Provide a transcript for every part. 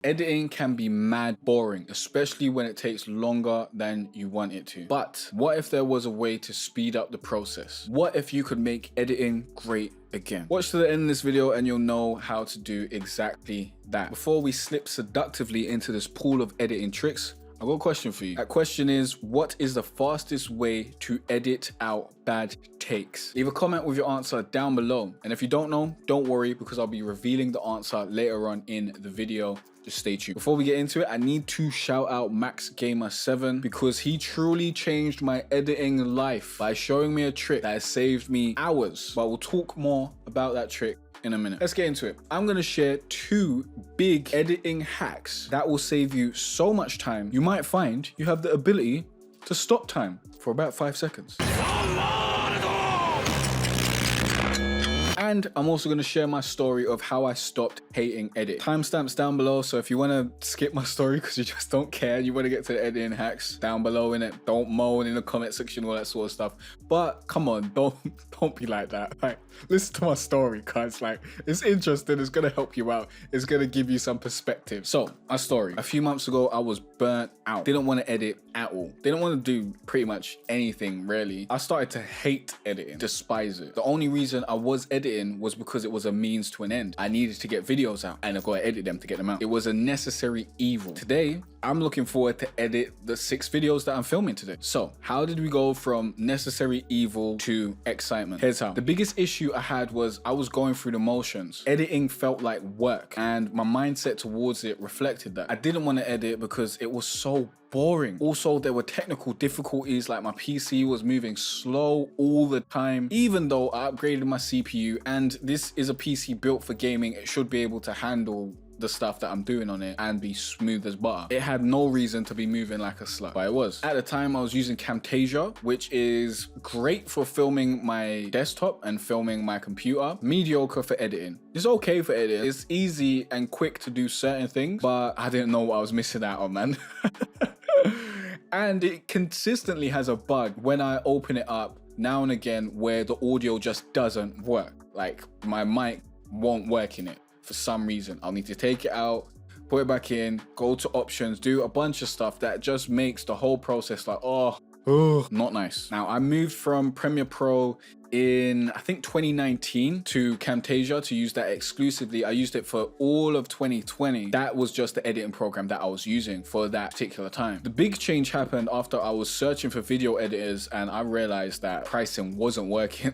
Editing can be mad boring, especially when it takes longer than you want it to. But what if there was a way to speed up the process? What if you could make editing great again? Watch to the end of this video and you'll know how to do exactly that. Before we slip seductively into this pool of editing tricks, I've got a question for you. That question is, what is the fastest way to edit out bad takes? Leave a comment with your answer down below. And if you don't know, don't worry, because I'll be revealing the answer later on in the video. Just stay tuned. Before we get into it, I need to shout out MaxGamer7 because he truly changed my editing life by showing me a trick that has saved me hours. But we'll talk more about that trick in a minute. Let's get into it. I'm gonna share 2 big editing hacks that will save you so much time. You might find you have the ability to stop time for about 5 seconds. And I'm also going to share my story of how I stopped hating edit. Timestamps down below, so if you want to skip my story because you just don't care, you want to get to the editing hacks, down below in it. Don't moan in the comment section, all that sort of stuff. But come on, don't be like that. Like, listen to my story, cause like it's interesting. It's going to help you out. It's going to give you some perspective. So my story. A few months ago, I was burnt out. Didn't want to edit at all. Didn't want to do pretty much anything really. I started to hate editing, despise it. The only reason I was editing was because it was a means to an end. I needed to get videos out and I've got to edit them to get them out. It was a necessary evil. Today, I'm looking forward to edit the 6 videos that I'm filming today. So how did we go from necessary evil to excitement? Here's how. The biggest issue I had was I was going through the motions. Editing felt like work and my mindset towards it reflected that. I didn't want to edit because it was so boring. Also, there were technical difficulties, like my PC was moving slow all the time, even though I upgraded my CPU, and this is a PC built for gaming. It should be able to handle the stuff that I'm doing on it and be smooth as butter. It had no reason to be moving like a slut, but it was. At the time, I was using Camtasia, which is great for filming my desktop and filming my computer. Mediocre for editing. It's okay for editing. It's easy and quick to do certain things, but I didn't know what I was missing out on, man. And it consistently has a bug when I open it up now and again where the audio just doesn't work. Like my mic won't work in it for some reason. I'll need to take it out, put it back in, go to options, do a bunch of stuff that just makes the whole process like, oh, not nice. Now I moved from Premiere Pro in I think 2019 to Camtasia to use that exclusively. I used it for all of 2020. That was just the editing program that I was using for that particular time. The big change happened after I was searching for video editors and I realized that pricing wasn't working.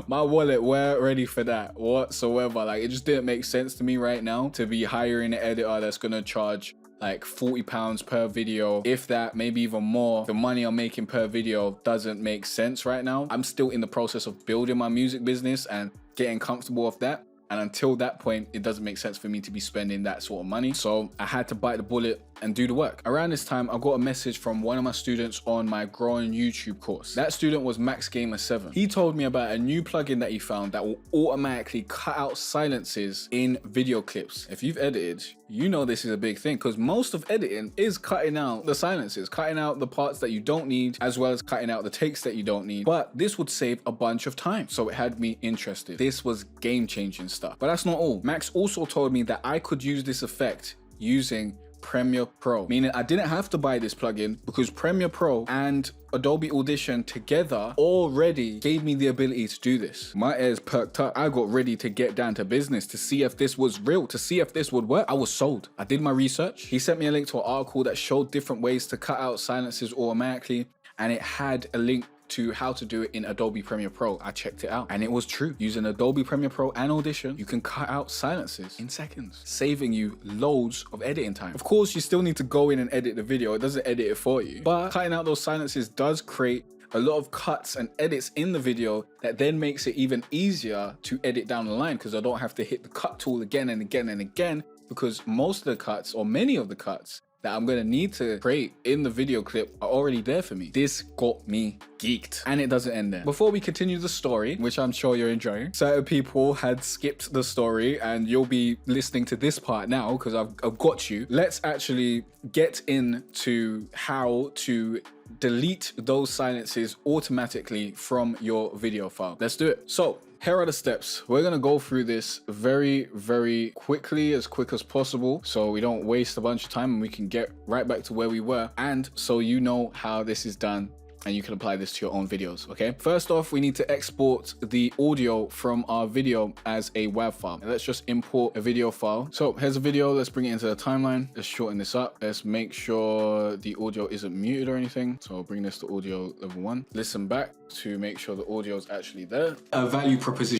My wallet weren't ready for that whatsoever. Like, it just didn't make sense to me right now to be hiring an editor that's gonna charge like £40 per video, if that, maybe even more. The money I'm making per video doesn't make sense right now. I'm still in the process of building my music business and getting comfortable with that. And until that point, it doesn't make sense for me to be spending that sort of money. So I had to bite the bullet and do the work. Around this time, I got a message from one of my students on my growing YouTube course. That student was MaxGamer7. He told me about a new plugin that he found that will automatically cut out silences in video clips. If you've edited, you know this is a big thing because most of editing is cutting out the silences, cutting out the parts that you don't need, as well as cutting out the takes that you don't need. But this would save a bunch of time. So it had me interested. This was game-changing stuff. But that's not all. Max also told me that I could use this effect using Premiere Pro, meaning I didn't have to buy this plugin because Premiere Pro and Adobe Audition together already gave me the ability to do this. My ears perked up. I got ready to get down to business to see if this was real, to see if this would work. I was sold. I did my research. He sent me a link to an article that showed different ways to cut out silences automatically, and it had a link to how to do it in Adobe Premiere Pro. I checked it out and it was true. Using Adobe Premiere Pro and Audition, you can cut out silences in seconds, saving you loads of editing time. Of course, you still need to go in and edit the video. It doesn't edit it for you, but cutting out those silences does create a lot of cuts and edits in the video that then makes it even easier to edit down the line because I don't have to hit the cut tool again and again and again, because most of the cuts, or many of the cuts, that I'm gonna need to create in the video clip are already there for me. This got me geeked, and it doesn't end there. Before we continue the story, which I'm sure you're enjoying, certain people had skipped the story and you'll be listening to this part now because I've got you. Let's actually get into how to delete those silences automatically from your video file. Let's do it. So here are the steps. We're gonna go through this very, very quickly, as quick as possible, so we don't waste a bunch of time and we can get right back to where we were, and so you know how this is done and you can apply this to your own videos, okay? First off, we need to export the audio from our video as a WAV file. And let's just import a video file. So here's a video, let's bring it into the timeline. Let's shorten this up. Let's make sure the audio isn't muted or anything. So I'll bring this to audio level 1. Listen back to make sure the audio is actually there. A value proposition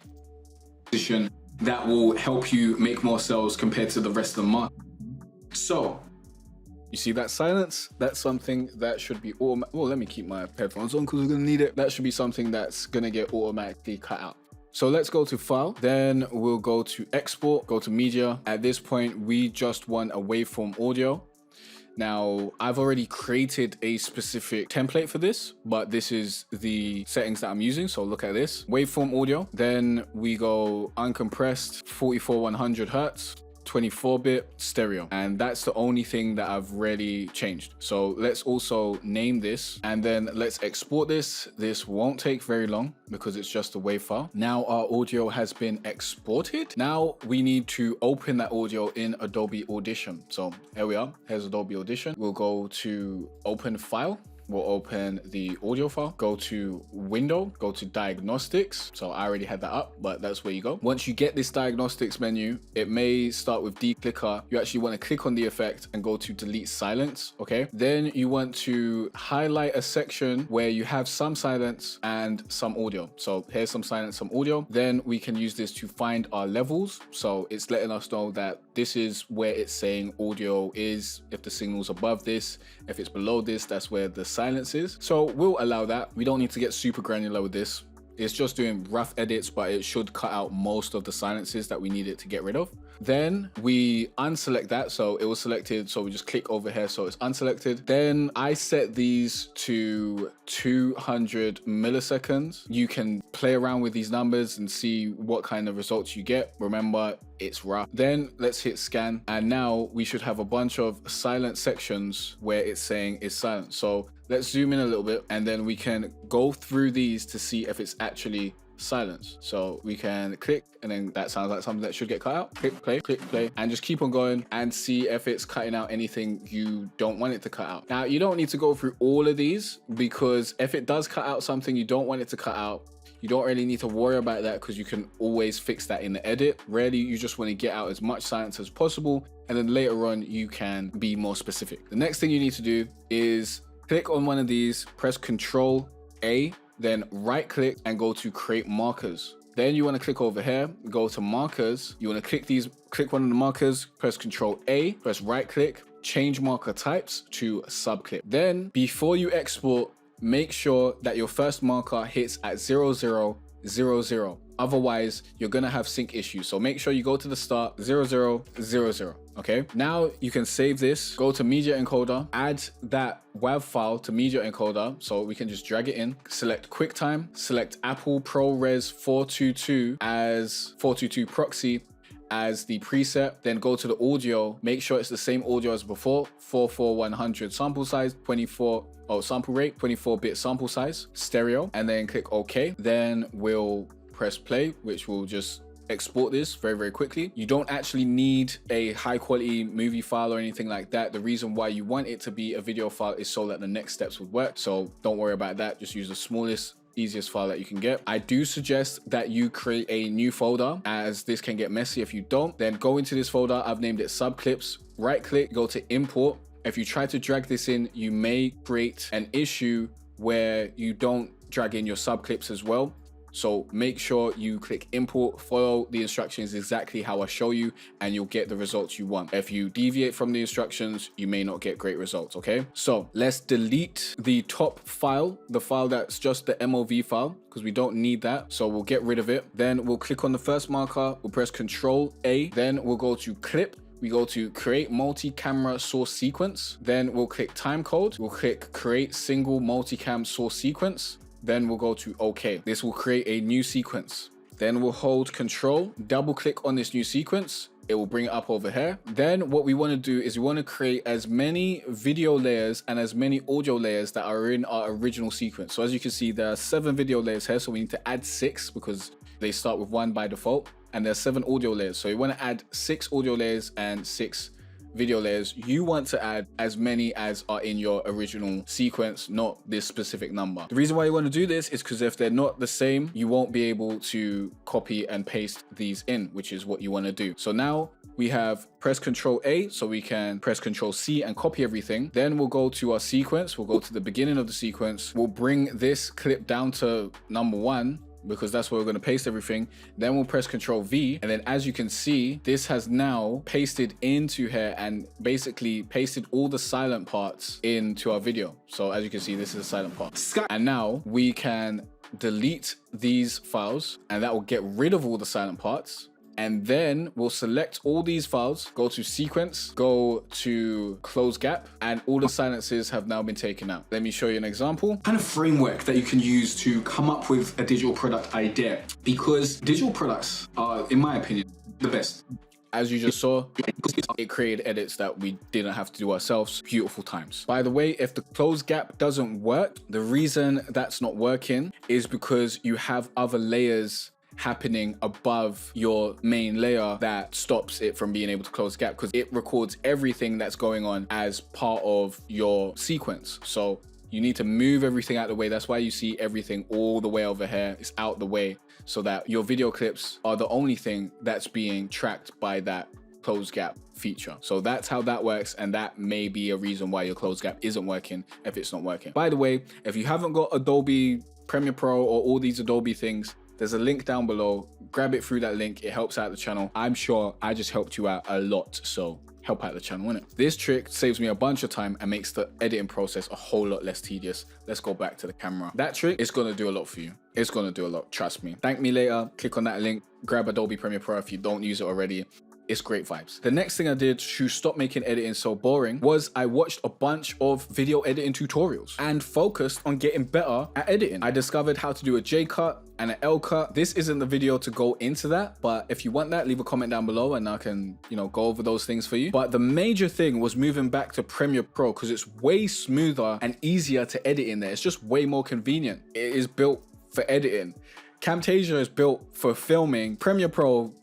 that will help you make more sales compared to the rest of the market. So, you see that silence? That's something that should be automatic. Well, let me keep my headphones on because we're gonna need it. That should be something that's gonna get automatically cut out. So let's go to file, then we'll go to export, go to media. At this point, we just want a waveform audio. Now, I've already created a specific template for this, but this is the settings that I'm using. So look at this, waveform audio. Then we go uncompressed, 44/100 Hertz. 24-bit stereo, and that's the only thing that I've really changed. So let's also name this, and then let's export this. This won't take very long because it's just a WAV file. Now our audio has been exported. Now we need to open that audio in Adobe Audition. So here we are, here's Adobe Audition. We'll go to open file. We'll open the audio file, go to window, go to diagnostics. So I already had that up, but that's where you go. Once you get this diagnostics menu, it may start with declicker. You actually want to click on the effect and go to delete silence, okay? Then you want to highlight a section where you have some silence and some audio. So here's some silence, some audio. Then we can use this to find our levels. So it's letting us know that this is where it's saying audio is. If the signal's above this, if it's below this, that's where the silence is. So we'll allow that. We don't need to get super granular with this. It's just doing rough edits, but it should cut out most of the silences that we need it to get rid of. Then we unselect that, so it was selected, so we just click over here, so it's unselected. Then I set these to 200 milliseconds. You can play around with these numbers and see what kind of results you get. Remember, it's rough. Then let's hit scan, and now we should have a bunch of silent sections where it's saying it's silent. So let's zoom in a little bit, and then we can go through these to see if it's actually silence. So we can click, and then that sounds like something that should get cut out. Click play, and just keep on going and see if it's cutting out anything you don't want it to cut out. Now, you don't need to go through all of these, because if it does cut out something you don't want it to cut out, you don't really need to worry about that, because you can always fix that in the edit. Really, you just want to get out as much silence as possible, and then later on you can be more specific. The next thing you need to do is click on one of these, press Control A, then right click and go to create markers. Then you want to click over here, go to markers. You want to click one of the markers, press Control A, press right click, change marker types to subclip. Then before you export, make sure that your first marker hits at 0000. Otherwise, you're gonna have sync issues. So make sure you go to the start, 0000. Okay, now you can save this, go to media encoder, add that WAV file to media encoder. So we can just drag it in, select QuickTime, select Apple ProRes 422 as 422 proxy as the preset, then go to the audio, make sure it's the same audio as before, 44/100 sample size, sample rate, 24-bit sample size, stereo, and then click OK. Then we'll press play, which will just export this very, very quickly. You don't actually need a high quality movie file or anything like that. The reason why you want it to be a video file is so that the next steps would work. So don't worry about that. Just use the smallest, easiest file that you can get. I do suggest that you create a new folder, as this can get messy if you don't. Then go into this folder. I've named it subclips. Right click, go to import. If you try to drag this in, you may create an issue where you don't drag in your subclips as well. So make sure you click import, follow the instructions exactly how I show you, and you'll get the results you want. If you deviate from the instructions, you may not get great results, okay? So let's delete the top file, the file that's just the MOV file, because we don't need that. So we'll get rid of it. Then we'll click on the first marker, we'll press Control A, then we'll go to clip. We go to create multi-camera source sequence. Then we'll click time code. We'll click create single multicam source sequence. Then we'll go to OK. This will create a new sequence. Then we'll hold Control, double click on this new sequence. It will bring it up over here. Then what we want to do is we want to create as many video layers and as many audio layers that are in our original sequence. So as you can see, there are 7 video layers here. So we need to add 6 because they start with 1 by default, and there's 7 audio layers. So you want to add 6 audio layers and 6 video layers. You want to add as many as are in your original sequence, not this specific number. The reason why you want to do this is because if they're not the same, you won't be able to copy and paste these in, which is what you want to do. So now we have press Ctrl A, so we can press Ctrl C and copy everything. Then we'll go to our sequence. We'll go to the beginning of the sequence. We'll bring this clip down to number 1, because that's where we're going to paste everything. Then we'll press Ctrl V, and then as you can see, this has now pasted into here and basically pasted all the silent parts into our video. So as you can see, this is a silent part. And now we can delete these files, and that will get rid of all the silent parts. And then we'll select all these files, go to sequence, go to close gap, and all the silences have now been taken out. Let me show you an example. Kind of framework that you can use to come up with a digital product idea, because digital products are, in my opinion, the best. As you just saw, it created edits that we didn't have to do ourselves. Beautiful times. By the way, if the close gap doesn't work, the reason that's not working is because you have other layers happening above your main layer that stops it from being able to close the gap, because it records everything that's going on as part of your sequence. So you need to move everything out of the way. That's why you see everything all the way over here. It's out the way so that your video clips are the only thing that's being tracked by that close gap feature. So that's how that works, and that may be a reason why your close gap isn't working if it's not working. By the way, if you haven't got Adobe Premiere Pro or all these Adobe things, there's a link down below. Grab it through that link. It helps out the channel. I'm sure I just helped you out a lot, so help out the channel, innit? This trick saves me a bunch of time and makes the editing process a whole lot less tedious. Let's go back to the camera. That trick is gonna do a lot for you. It's gonna do a lot, trust me. Thank me later. Click on that link. Grab Adobe Premiere Pro if you don't use it already. It's great vibes. The next thing I did to stop making editing so boring was I watched a bunch of video editing tutorials and focused on getting better at editing. I discovered how to do a J cut and an L cut. This isn't the video to go into that, but if you want that, leave a comment down below and I can, go over those things for you. But the major thing was moving back to Premiere Pro, because it's way smoother and easier to edit in there. It's just way more convenient. It is built for editing. Camtasia is built for filming. Premiere Pro,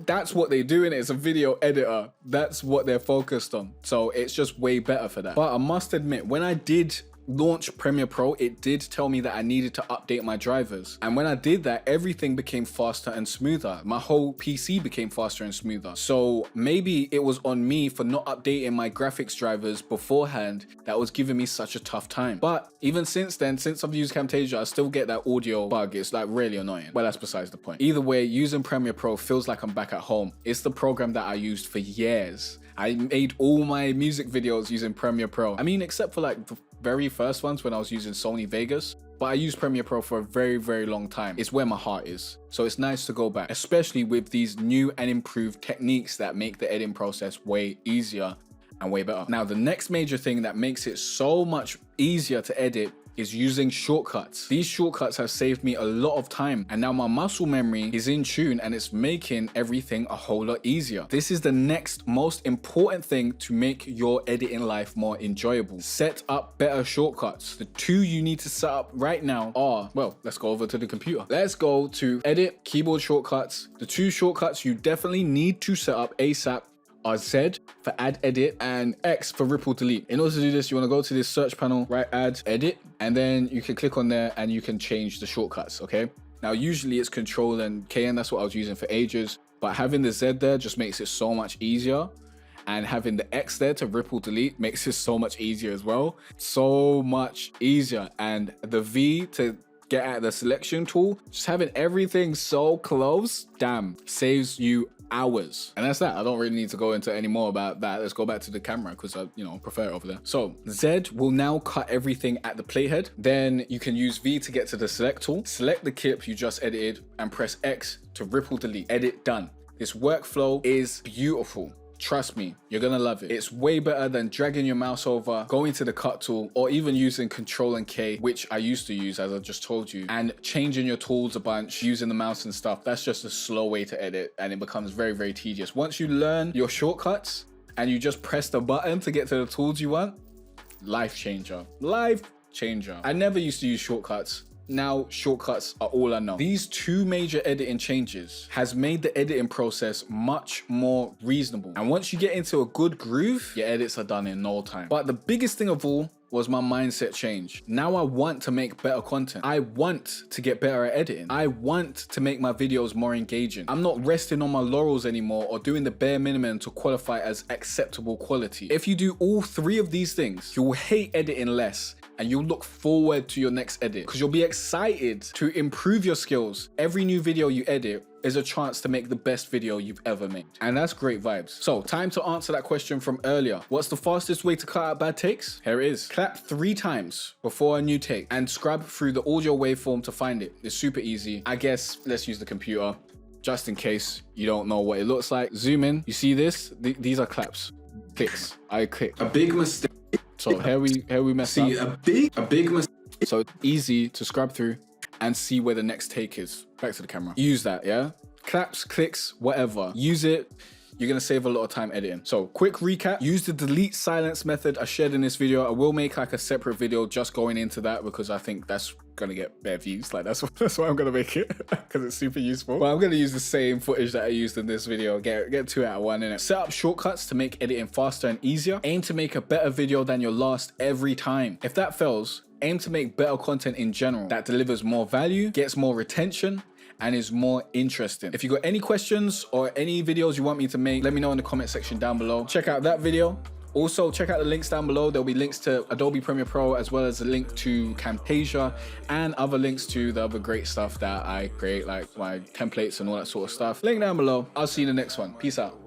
that's what they do, and it's a video editor. That's what they're focused on. So it's just way better for that. But I must admit, when I did launch Premiere Pro, it did tell me that I needed to update my drivers. And when I did that, everything became faster and smoother. My whole PC became faster and smoother. So maybe it was on me for not updating my graphics drivers beforehand that was giving me such a tough time. But even since then, since I've used Camtasia, I still get that audio bug. It's like really annoying. Well, that's besides the point. Either way, using Premiere Pro feels like I'm back at home. It's the program that I used for years. I made all my music videos using Premiere Pro. I mean, except for like the very first ones when I was using Sony Vegas, but I used Premiere Pro for a very, very long time. It's where my heart is. So it's nice to go back, especially with these new and improved techniques that make the editing process way easier and way better. Now, the next major thing that makes it so much easier to edit is using shortcuts. These shortcuts have saved me a lot of time, and now my muscle memory is in tune and it's making everything a whole lot easier. This is the next most important thing to make your editing life more enjoyable. Set up better shortcuts. The 2 you need to set up right now are, well, let's go over to the computer. Let's go to edit, keyboard shortcuts. The 2 shortcuts you definitely need to set up ASAP are Z for add edit and X for ripple delete. In order to do this, you want to go to this search panel, write add edit, and then you can click on there and you can change the shortcuts, okay? Now, usually it's Control and K, and that's what I was using for ages, but having the Z there just makes it so much easier. And having the X there to ripple delete makes it so much easier as well. So much easier. And the V to get at the selection tool, just having everything so close, damn, saves you hours. And that's that. I don't really need to go into any more about that. Let's go back to the camera because I, prefer it over there. So Z will now cut everything at the playhead. Then you can use V to get to the select tool. Select the clip you just edited and press X to ripple delete. Edit done. This workflow is beautiful. Trust me, you're gonna love it. It's way better than dragging your mouse over, going to the cut tool, or even using Control and K, which I used to use, as I just told you, and changing your tools a bunch, using the mouse and stuff. That's just a slow way to edit, and it becomes very, very tedious. Once you learn your shortcuts and you just press the button to get to the tools you want, life changer. Life changer. I never used to use shortcuts now shortcuts are all I know. These two major editing changes has made the editing process much more reasonable. And once you get into a good groove, your edits are done in no time. But the biggest thing of all was my mindset change. Now I want to make better content. I want to get better at editing. I want to make my videos more engaging. I'm not resting on my laurels anymore or doing the bare minimum to qualify as acceptable quality. If you do all three of these things, you'll hate editing less and you'll look forward to your next edit because you'll be excited to improve your skills. Every new video you edit is a chance to make the best video you've ever made. And that's great vibes. So time to answer that question from earlier. What's the fastest way to cut out bad takes? Here it is. Clap 3 times before a new take and scrub through the audio waveform to find it. It's super easy. I guess let's use the computer just in case you don't know what it looks like. Zoom in, you see this? These are claps, clicks. I click. A big mistake. So here we mess up. See, a big mistake. So it's easy to scrub through and see where the next take is. Back to the camera. Use that, yeah? Claps, clicks, whatever. Use it. You're gonna save a lot of time editing. So quick recap, use the delete silence method I shared in this video. I will make like a separate video just going into that because I think that's gonna get bare views. Like that's why I'm gonna make it because it's super useful. But I'm gonna use the same footage that I used in this video. Get 2 out of 1 in it. Set up shortcuts to make editing faster and easier. Aim to make a better video than your last every time. If that fails, aim to make better content in general that delivers more value, gets more retention, and is more interesting. If you got any questions or any videos you want me to make, let me know in the comment section down below. Check out that video. Also, check out the links down below. There'll be links to Adobe Premiere Pro as well as a link to Camtasia and other links to the other great stuff that I create, like my templates and all that sort of stuff. Link down below. I'll see you in the next one. Peace out.